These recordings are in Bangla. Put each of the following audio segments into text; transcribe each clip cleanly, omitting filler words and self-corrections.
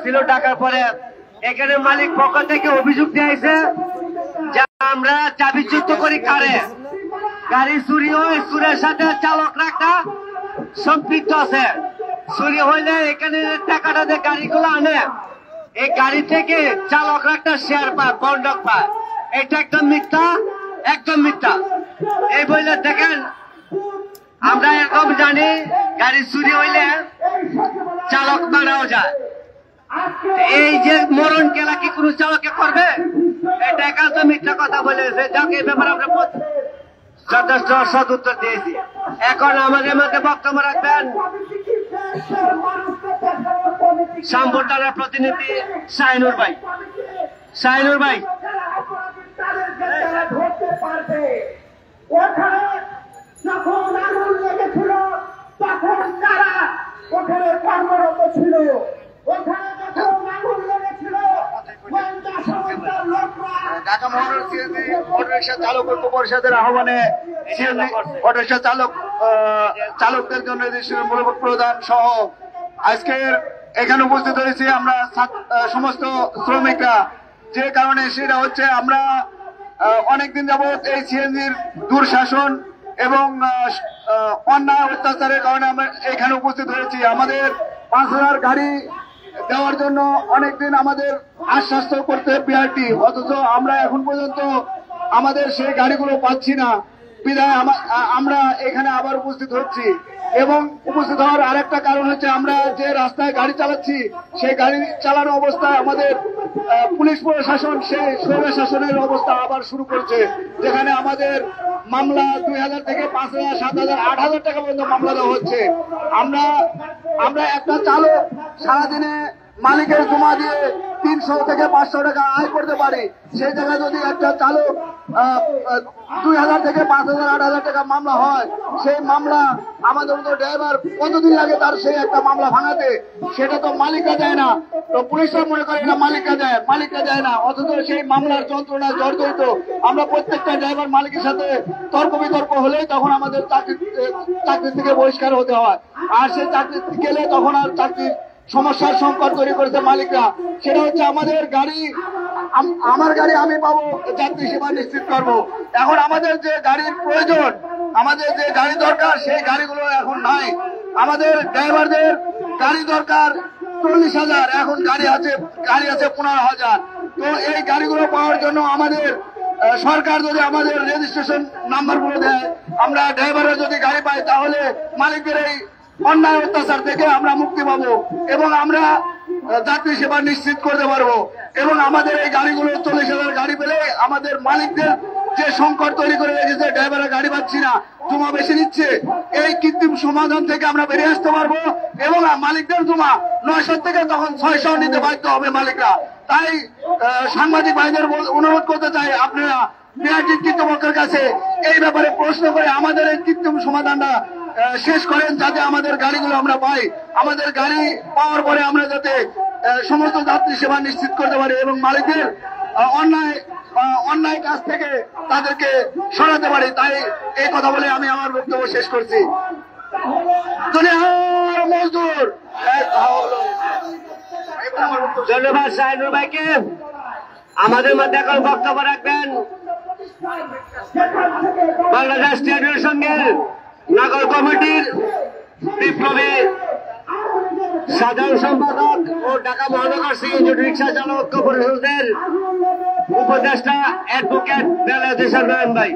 ডাকছিল, ডাকার পরে এখানে মালিক পক্ষ থেকে অভিযোগ দিয়েছে যে আমরা চাবিচ্যুত করি কারে, গাড়ি চুরি হয়, চুরের সাথে চালকরা একটা সম্পৃক্ত আছে। চুরি হইলে এখানে টাকাটা দিয়ে গাড়িগুলো আনে, এই গাড়ি থেকে চালকরা একটা শেয়ার পায়, বন্ডক পায়। এটা একদম মিথ্যা, একদম মিথ্যা। এই বইলে দেখেন, আমরা এরকম জানি গাড়ি চুরি হইলে চালক মারাও যায়। এই যে মরণ কেলা কি কোন চালকে করবে? এটা একান্ত মিথ্যা কথা বলেছে, যাকে এই ব্যাপারে আমরা যথেষ্ট সদুত্তর দিয়েছি। এখন আমাদের মধ্যে বক্তব্য রাখবেন শ্যামপুরটার প্রতিনিধি শাহিনুর ভাই। শাহিনুর ভাই, যখন আগুন লেগেছিল তখন তারা ওখানে কর্মরত ছিল, ওখানে যখন আগুন লেগেছিল ঢাকা মহানগর অটোরিকশা চালক ঐক্য পরিষদের আহ্বানে অটোরিকশা চালকদের জন্য মূল্যবোধ প্রদান সহ আজকের এখানে উপস্থিত হয়েছি আমরা সমস্ত শ্রমিকরা। যে কারণে সেটা হচ্ছে আমরা অনেকদিন যাবৎ এই সিএনজির দুঃশাসন এবং অন্যায় অত্যাচারের কারণে আমরা এখানে উপস্থিত হয়েছি। আমাদের 5,000 গাড়ি দেওয়ার জন্য অনেকদিন আমাদের আশ্বাস করতে বিআরটি, অথচ আমরা এখন পর্যন্ত আমাদের সেই গাড়িগুলো পাচ্ছি না। বিধায় আমরা এখানে আবার উপস্থিত হচ্ছি। এবং উপস্থিত হওয়ার আরেকটা কারণ হচ্ছে আমরা যে রাস্তায় গাড়ি চালাচ্ছি সেই গাড়ি চালানো অবস্থায় আমাদের পুলিশ প্রশাসন সেই স্বৈর শাসনের অবস্থা আবার শুরু করছে, যেখানে আমাদের মামলা 2,000 থেকে 5,000, 7,000, 8,000 টাকা পর্যন্ত মামলা দেওয়া হচ্ছে। আমরা একটা চালক সারাদিনে মালিকের জমা দিয়ে 300 থেকে 500 টাকা আয় করতে পারি, সেই জায়গায় যদি একটা চালক 2,000 থেকে 5,000, 8,000 টাকা মামলা হয়, সেই মামলা আমাদের মতো ড্রাইভার কতদিন লাগে তার সেই একটা মামলা ভাঙাতে? সেটা তো মালিকরা দেয় না, তো পুলিশরা মনে করে এটা মালিকরা দেয় না, অথচ সেই মামলার যন্ত্রণায় জর্জরিত আমরা প্রত্যেকটা ড্রাইভার মালিকের সাথে তর্ক বিতর্ক হলেই তখন আমাদের চাকরি থেকে বহিষ্কার হতে হয়। আর সেই চাকরি গেলে তখন আর চাকরির সমস্যার সংকট তৈরি করেছে মালিকরা। সেটা হচ্ছে আমার গাড়ি আমি পাবো, যাত্রী সেবা নিশ্চিত করবো। এখন আমাদের যে গাড়ির প্রয়োজন, আমাদের যে গাড়ি দরকার, সেই গাড়িগুলো এখন নাই। আমাদের ড্রাইভারদের গাড়ি দরকার 40,000, এখন গাড়ি আছে 15,000। তো এই গাড়িগুলো পাওয়ার জন্য আমাদের সরকার যদি আমাদের রেজিস্ট্রেশন নাম্বারগুলো দেয়, আমরা ড্রাইভাররা যদি গাড়ি পাই, তাহলে মালিকদের এই অন্যায় অত্যাচার থেকে আমরা মুক্তি পাবো এবং আমরা যাত্রী সেবা নিশ্চিত করতে পারবো। এবং আমাদের এই গাড়িগুলো 40,000 গাড়ি পেলে আমাদের মালিকদের যে সংকট তৈরি করে রেখেছে, ড্রাইভাররা গাড়ি পাচ্ছি না, জমা বেশি নিচ্ছে, এই কৃত্রিম সমাধান থেকে আমরা বেরিয়ে আসতে পারবো এবং মালিকদের জমা 900 থেকে তখন 600 নিতে বাধ্য হবে মালিকরা। তাই সাংবাদিক ভাইদের অনুরোধ করতে চাই, আপনারা বিআরটি কর্তৃপক্ষের কাছে এই ব্যাপারে প্রশ্ন করে আমাদের এই কৃত্রিম সমাধানটা শেষ করেন, যাতে আমাদের গাড়িগুলো আমরা পাই। আমাদের গাড়ি পাওয়ার পরে আমরা যাতে সমস্ত যাত্রী সেবা নিশ্চিত করতে পারি এবং মালিকদের অন্যায় কাজ থেকে তাদেরকে সরাতে পারি। তাই এই কথা বলে আমি আমার বক্তব্য শেষ করছি। মজদুর, ধন্যবাদ শাহিনুর ভাইকে। আমাদের মধ্যে এখন বক্তব্য রাখবেন বাংলাদেশ ট্রেড ইউনিয়নের নগর কমিটির বিপ্লবী সাধারণ সম্পাদক ও ঢাকা মহানগর সিএনজি রিক্সা চালক ঐক্য পরিষদের উপদেষ্টা অ্যাডভোকেট বেলায়েত নয়ন ভাই।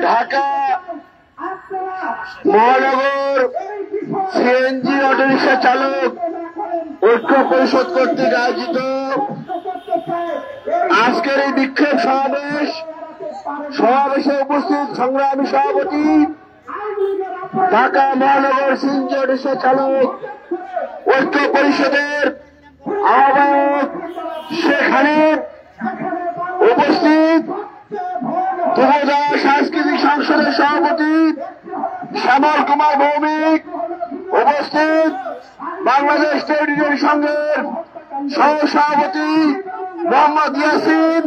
ঢাকা মহানগর সিএনজি অটোরিকশা চালক ঐক্য পরিষদ কর্তৃক আয়োজিত আজকের এই বিক্ষোভ সমাবেশে উপস্থিত সংগ্রামী সভাপতি ঢাকা মহানগর সিএনজি অটোরিকশা চালক ঐক্য পরিষদের আহ্বায়ক শেখ হানিফ, উপস্থিত উপজেলা সাংস্কৃতিক সংসদের সভাপতি শ্যামল কুমার ভৌমিক, উপস্থিত বাংলাদেশ ট্রেড ইউনিয়ন সংঘের সহসভাপতি মোহাম্মদ ইয়াসিন,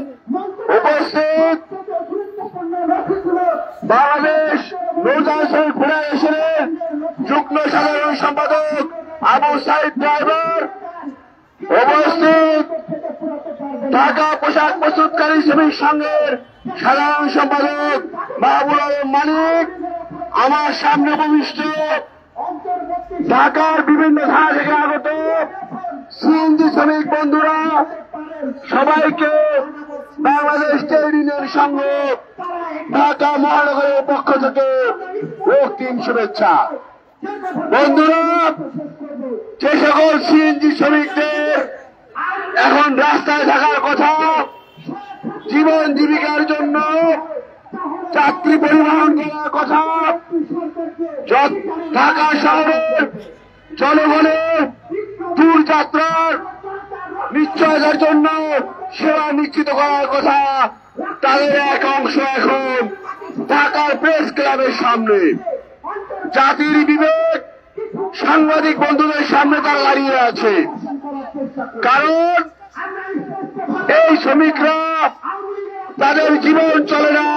উপস্থিত বাংলাদেশ নৌযান শ্রমিক ফেডারেশনের যুগ্ম সাধারণ সম্পাদক আবু সাইদ ড্রাইভার, উপস্থিত ঢাকা পোশাক প্রস্তুতকারী শ্রমিক সংঘের সাধারণ সম্পাদক মাহবুব আলম মানিক, আমার সামনে উপবিষ্ট ঢাকার বিভিন্ন থানা থেকে আগত সিএনজি শ্রমিক বন্ধুরা, সবাইকে বাংলাদেশ ট্রেড ইউনিয়ন সংঘ ঢাকা মহানগরের পক্ষ থেকে রক্তিম শুভেচ্ছা। বন্ধুরা, যে সকল সিএনজি শ্রমিকদের এখন রাস্তায় থাকার কথা, জীবন জীবিকার জন্য যাত্রী পরিবহন করার কথা, ঢাকা শহরের জনগণের দূর যাত্রার নিশ্চয়তার জন্য সেবা নিশ্চিত করার কথা, তাদের এক অংশ এখন ঢাকার প্রেস ক্লাবের সামনে জাতির বিবেক সাংবাদিক বন্ধুদের সামনে তারা দাঁড়িয়ে আছে। কারণ এই শ্রমিকরা তাদের জীবন চলে না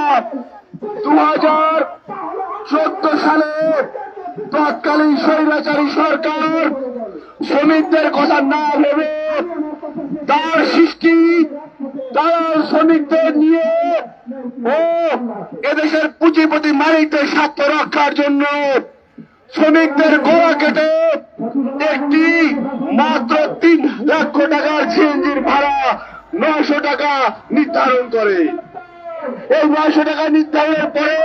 2014 সালে তৎকালীন স্বৈরাচারী সরকার শ্রমিকদের কথা না ভেবে তার সৃষ্টি দালাল শ্রমিকদের নিয়ে ও এদেশের পুঁজিপতি মালিকদের স্বার্থ রক্ষার জন্য শ্রমিকদের গোড়া কেটে একটি মাত্র 3 লক্ষ টাকার সিএনজির ভাড়া 900 টাকা নির্ধারণ করে। এই 900 টাকা নির্ধারণের পরে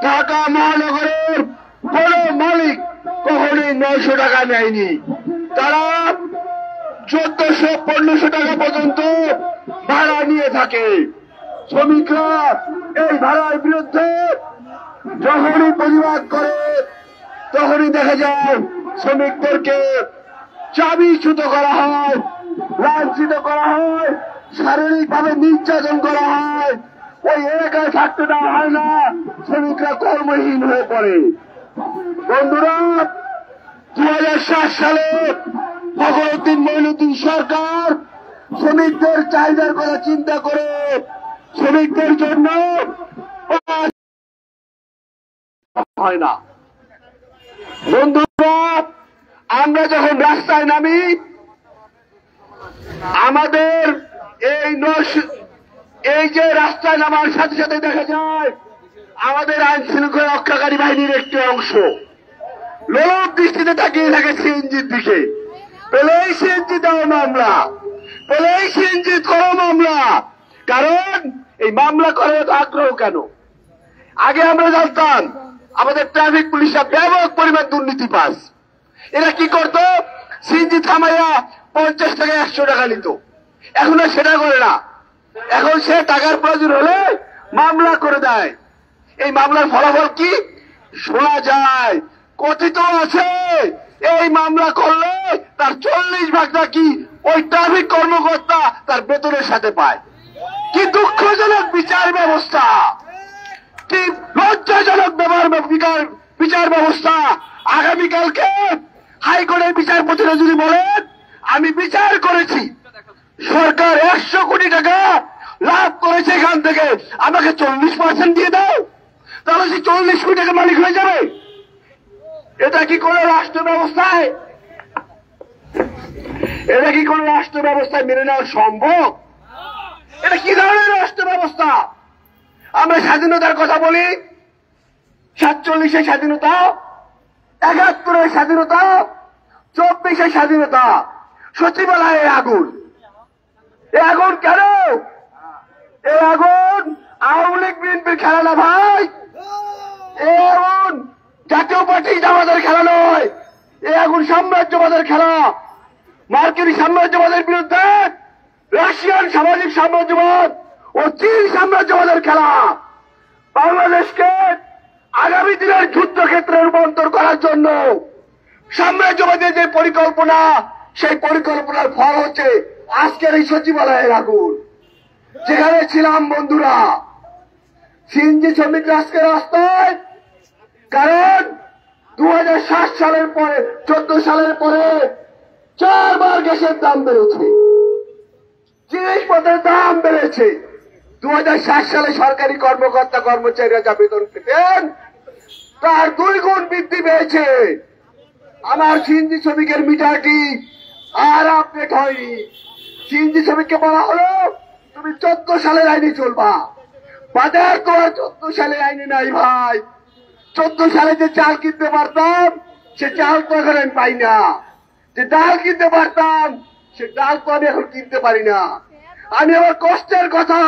ঢাকা মহানগরের কোন মালিক কখনোই 900 টাকা নেয়নি। তারা 1400-1500 টাকা পর্যন্ত ভাড়া নিয়ে থাকে। শ্রমিকরা এই ভাড়ার বিরুদ্ধে যখনই প্রতিবাদ করে তখনই দেখা যায় শ্রমিকদেরকে চাবিচ্যুত করা হয়, লাঞ্ছিত করা হয়, শারীরিকভাবে নির্যাতন করা হয়, ওই এলাকায় থাকতে দেওয়া হয় না, শ্রমিকরা কর্মহীন হয়ে পড়ে। বন্ধুরা, 2007 সালে ফখরুদ্দিন মঈনুদ্দিন সরকার শ্রমিকদের চাহিদার কথা চিন্তা করে শ্রমিকদের জন্য হয় না। বন্ধুরা, আমরা যখন রাস্তায় নামি আমাদের এই যে রাস্তায় নামার সাথে সাথে দেখা যায় আমাদের আইন শৃঙ্খলা রক্ষাকারী বাহিনীর একটি অংশ লোক দৃষ্টিতে তাকিয়ে থাকে সিএনজির দিকে। পেলেই সিএনজি দাও মামলা, পেলেই সিএনজি করো মামলা। কারণ এই মামলা করার এত আগ্রহ কেন? আগে আমরা জানতাম আমাদের ট্রাফিক পুলিশরা ব্যাপক পরিমাণ দুর্নীতিবাজ। এরা কি করতো? সিএনজি থামাইয়া 50 টাকা 100 টাকা নিত। এখন আর সেটা করে না। এখন সে টাকার প্রয়োজন হলে মামলা করে দেয়। এই মামলার ফলাফল কি শোনা যায়? কথিত আছে এই মামলা করলে তার 40 ভাগ নাকি ওই ট্রাফিক কর্মকর্তা তার বেতনের সাথে পায়। কি দুঃখজনক বিচার ব্যবস্থা, কি লজ্জাজনক বিচার ব্যবস্থা। আগামীকালকে হাইকোর্টের বিচারপতিরা যদি বলেন আমি বিচার করেছি, সরকার 100 কোটি টাকা লাভ করেছে, এখান থেকে আমাকে 40% দিয়ে দাও, তাহলে সে 40 কোটি টাকা মালিক হয়ে যাবে। এটা কি কোন রাষ্ট্র ব্যবস্থায়, এটা কি কোন রাষ্ট্র ব্যবস্থায় মেনে নেওয়া সম্ভব? এটা কি ধরনের রাষ্ট্র ব্যবস্থা? আমরা স্বাধীনতার কথা বলি, 47-এর স্বাধীনতা, 71-এর স্বাধীনতা, 24-এর স্বাধীনতা, সচিবালয়ের আগুন। এ আগুন কেন? এ আগুন আওয়ামী লীগ বিএনপির খেলা না ভাই। এ আগুন জাতীয় পার্টি জামাতের খেলা নয়। এ আগুন সাম্রাজ্যবাদের খেলা। মার্কিন সাম্রাজ্যবাদের বিরুদ্ধে রাশিয়ান সামাজিক সাম্রাজ্যবাদ ও চীন সাম্রাজ্যবাদের খেলা। বাংলাদেশকে আগামী দিনের যুদ্ধক্ষেত্রে রূপান্তর করার জন্য সাম্রাজ্যবাদের যে পরিকল্পনা, সেই পরিকল্পনার ফল হচ্ছে আজকের এই সচিবালয়ের আগুন। যেখানে ছিলাম বন্ধুরা, সিএনজি শ্রমিকরা আজকে রাস্তায়, কারণ 2007 সালের পরে 14 সালের পরে 4 বার গ্যাসের দাম বেড়েছে, জিনিসপত্রের দাম বেড়েছে। 2007 সালে সরকারি কর্মকর্তা কর্মচারীরা যা বেতন পেতেন তার 2 গুণ বৃদ্ধি পেয়েছে। আমার সিএনজি শ্রমিকের মিটারটি আর আপডেট হয়নি। সিএনজি শ্রমিককে বলা হলো তুমি 14 সালের আইনে চলবা। বাজার তো আর 14 সালের আইনে নাই ভাই। 14 সালে যে চাল কিনতে পারতাম সে চাল তো এখন আমি পাই না, যে ডাল কিনতে পারতাম সে ডাল তো আমি এখন কিনতে পারি না। আমি আমার কষ্টের কথা,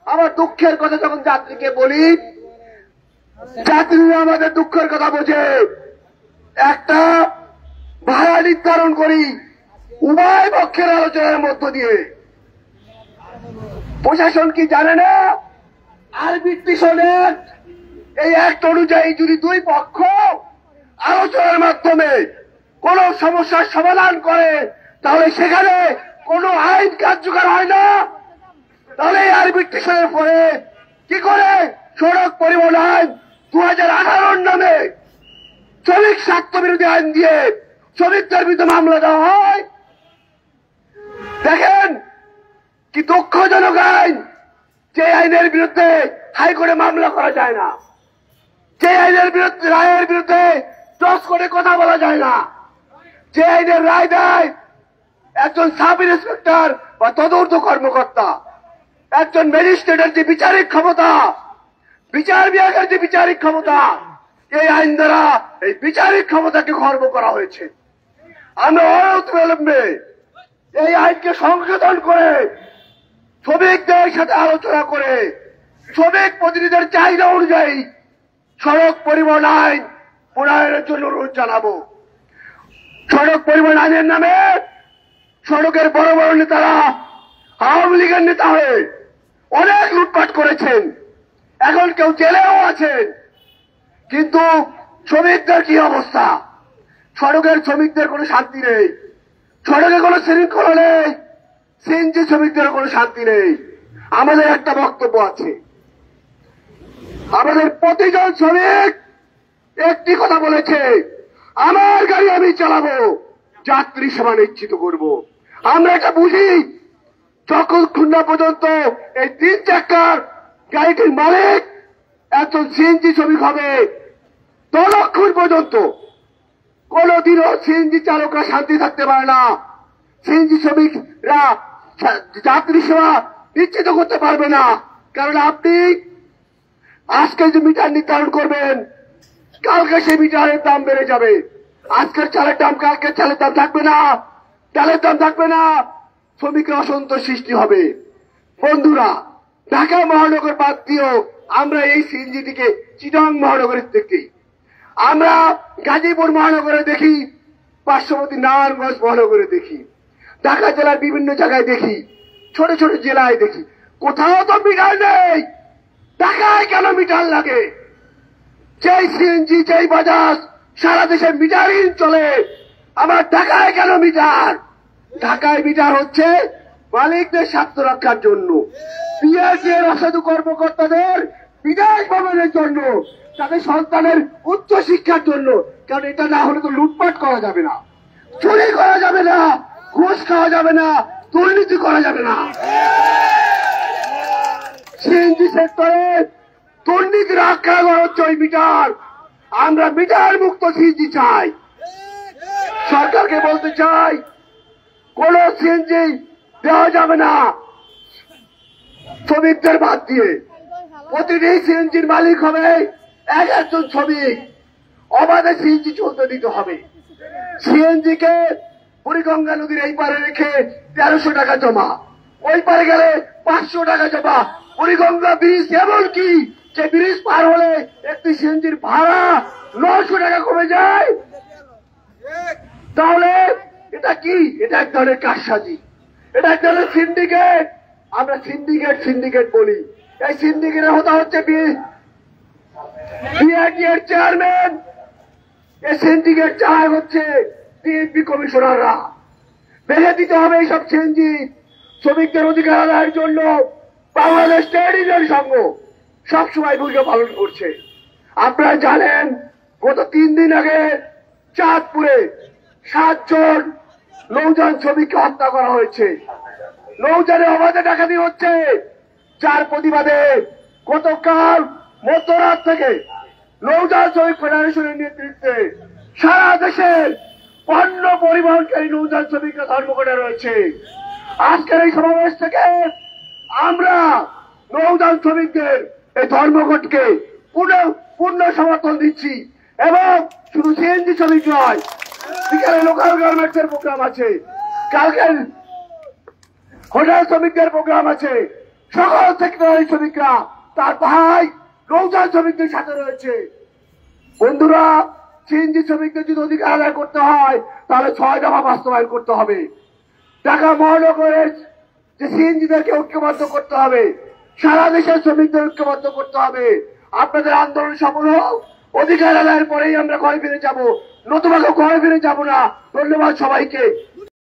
আমার দুঃখের কথা যখন যাত্রীকে বলি, যাত্রীরা আমাদের দুঃখের কথা বোঝে। একটা ভাড়া নির্ধারণ করি উভয় পক্ষের আলোচনার মধ্য দিয়ে। প্রশাসন কি জানে না আরবিট্রেশনের এই অ্যাক্ট অনুযায়ী যদি 2 পক্ষ আলোচনার মাধ্যমে কোন সমস্যার সমাধান করে তাহলে সেখানে কোনো আইন কার্যকর হয় না। তাহলে এই আরবিট্রেশনের পরে কি করে সড়ক পরিবহন আইন 2018 নামে শ্রমিক স্বার্থ বিরোধী আইন দিয়ে শ্রমিকদের বিরুদ্ধে মামলা দেওয়া হয়? দেখেন কি দুঃখজনক আইন। যে আইনের বিরুদ্ধে হাইকোর্টে মামলা করা যায় না, যে আইনের বিরুদ্ধে রায়ের বিরুদ্ধে টস করে কথা বলা যায় না, যে আইনের রায় দেয় একজন সাব ইন্সপেক্টর বা তদন্ত কর্মকর্তা, একজন ম্যাজিস্ট্রেটের যে বিচারিক ক্ষমতা, বিচার বিভাগের যে বিচারিক ক্ষমতা, এই আইন দ্বারা এই বিচারিক ক্ষমতাকে খর্ব করা হয়েছে। আমরা অনতিবিলম্বে এই আইনকে সংশোধন করে শ্রমিকদের সাথে আলোচনা করে শ্রমিক প্রতিনিধিদের চাহিদা অনুযায়ী সড়ক পরিবহন আইন প্রণয়নের জন্য অনুরোধ জানাবো। সড়ক পরিবহন আইনের নামে সড়কের বড় বড় নেতারা আওয়ামী লীগের নেতা হয়ে অনেক লুটপাট করেছেন, এখন কেউ জেলেও আছেন। কিন্তু শ্রমিকদের কি অবস্থা? সড়কের শ্রমিকদের কোনো শান্তি নেই, সড়কে কোনো শৃঙ্খলা নেই, সিএনজি শ্রমিকদের কোনো শান্তি নেই। আমাদের একটা বক্তব্য আছে, আমাদের প্রতিজন শ্রমিক একটি কথা বলেছে, আমার গাড়ি আমি চালাবো, যাত্রী সেবা নিশ্চিত করব। আমরা এটা বুঝি যতক্ষণ না পর্যন্ত এই 3 চাকার গাড়িটির মালিক একজন সিএনজি শ্রমিক হবে ততক্ষণ পর্যন্ত কোনদিনও সিএনজি চালকরা শান্তি থাকতে পারে না। সিএনজি শ্রমিকরা যাত্রী সেবা নিশ্চিত করতে পারবে না। কারণ আপনি আজকে যে মিটার নির্ধারণ করবেন, কালকে সেই মিটারের দাম বেড়ে যাবে। আজকের চালের দাম কালকের চালের দাম থাকবে না, ডালের দাম থাকবে না, শ্রমিকের অসন্তোষ সৃষ্টি হবে। বন্ধুরা, ঢাকা মহানগর বাদ দিয়েও আমরা এই সিএনজিটিকে চিটাং মহানগরের দেখি, আমরা গাজীপুর মহানগরে দেখি, পার্শ্ববর্তী নারায়ণগঞ্জ মহানগরে দেখি, ঢাকা জেলার বিভিন্ন জায়গায় দেখি, ছোট ছোট জেলায় দেখি, কোথাও তো মিটার নেই। ঢাকায় কেন মিটার লাগে? যেই সিএনজি যেই বাজাজ সারা দেশে মিটারহীন চলে, আমার ঢাকায় কেন মিটার? ঢাকায় মিটার হচ্ছে মালিকদের স্বার্থ রক্ষার জন্য, পিএসসি এর অসাধু কর্মকর্তাদের বিদেশ ভ্রমণের জন্য, তাদের সন্তানের উচ্চ শিক্ষার জন্য। কারণ এটা না হলে তো লুটপাট করা যাবে না, চুরি করা যাবে না, ঘুষ খাওয়া যাবে না, দুর্নীতি করা যাবে না। সিএনজি সেক্টরে দুর্নীতির আখ্যা করা হচ্ছে ওই মিটার। আমরা মিটার মুক্ত সিএনজি চাই। সরকারকে বলতে চাই, কোন সিএনজি দেওয়া যাবে না শ্রমিকদের বাদ দিয়ে। প্রতিটি সিএনজির মালিক হবে একজন শ্রমিক। অবাধে সিএনজি চলতে দিতে হবে। সিএনজি কে বুড়িগঙ্গা নদীর এই পারে রেখে 1300 টাকা জমা, ওই পারে গেলে 500 টাকা জমা। বুড়িগঙ্গা ব্রিজ এমনকি যে ব্রিজ পার হলে একটি সিএনজির ভাড়া 900 টাকা কমে যায়। তাহলে এটা কি? এটা এক ধরনের কারসাজি, এটা এক ধরনের সিন্ডিকেট। আমরা সিন্ডিকেট বলি। এই সিন্ডিকেটের হতা হচ্ছে বিআইটি এর চেয়ারম্যান। এই সিন্ডিকেট চায় হচ্ছে টিএমপি কমিশনাররা। বেঁধে দিতে হবে এইসব সিএনজি। শ্রমিকদের অধিকার আদায়ের জন্য বাংলাদেশ ট্রেড ইউনিয়ন সংঘ সবসময় ভূমিকা পালন করছে। আপনারা জানেন গত 3 দিন আগে চাঁদপুরে 7 জন নৌযান শ্রমিককে হত্যা করা হয়েছে। নৌযানে অবাধে ডাকাতি হচ্ছে, যার প্রতিবাদে গতকাল মধ্যরাত থেকে নৌযান শ্রমিক ফেডারেশনের নেতৃত্বে সারা দেশের পণ্য পরিবহনকারী নৌযান শ্রমিকরা ধর্মঘটে রয়েছে। আজকের এই সমাবেশ থেকে আমরা নৌযান শ্রমিকদের এই ধর্মঘটকে পূর্ণ সমর্থন দিচ্ছি। এবং শুধু সিএনজি শ্রমিক নয়, বিকালে লোকাল গার্মেন্টসের প্রোগ্রাম আছে, কালকে হোটেল শ্রমিকদের প্রোগ্রাম আছে, সকল সেক্টরের শ্রমিকরা তার ভাই নৌযান শ্রমিকদের সাথে রয়েছে। বন্ধুরা, সিএনজি শ্রমিকদের যদি অধিকার আদায় করতে হয় তাহলে 6 দফা বাস্তবায়ন করতে হবে। ঢাকা মহানগরের যে সিএনজিদেরকে ঐক্যবদ্ধ করতে হবে, সারা দেশের শ্রমিকদের ঐক্যবদ্ধ করতে হবে। আপনাদের আন্দোলন সফল হোক, অধিকার আদায়ের পরেই আমরা ঘরে ফিরে যাব, নতুবা ঘরে ফিরে যাব না। ধন্যবাদ সবাইকে।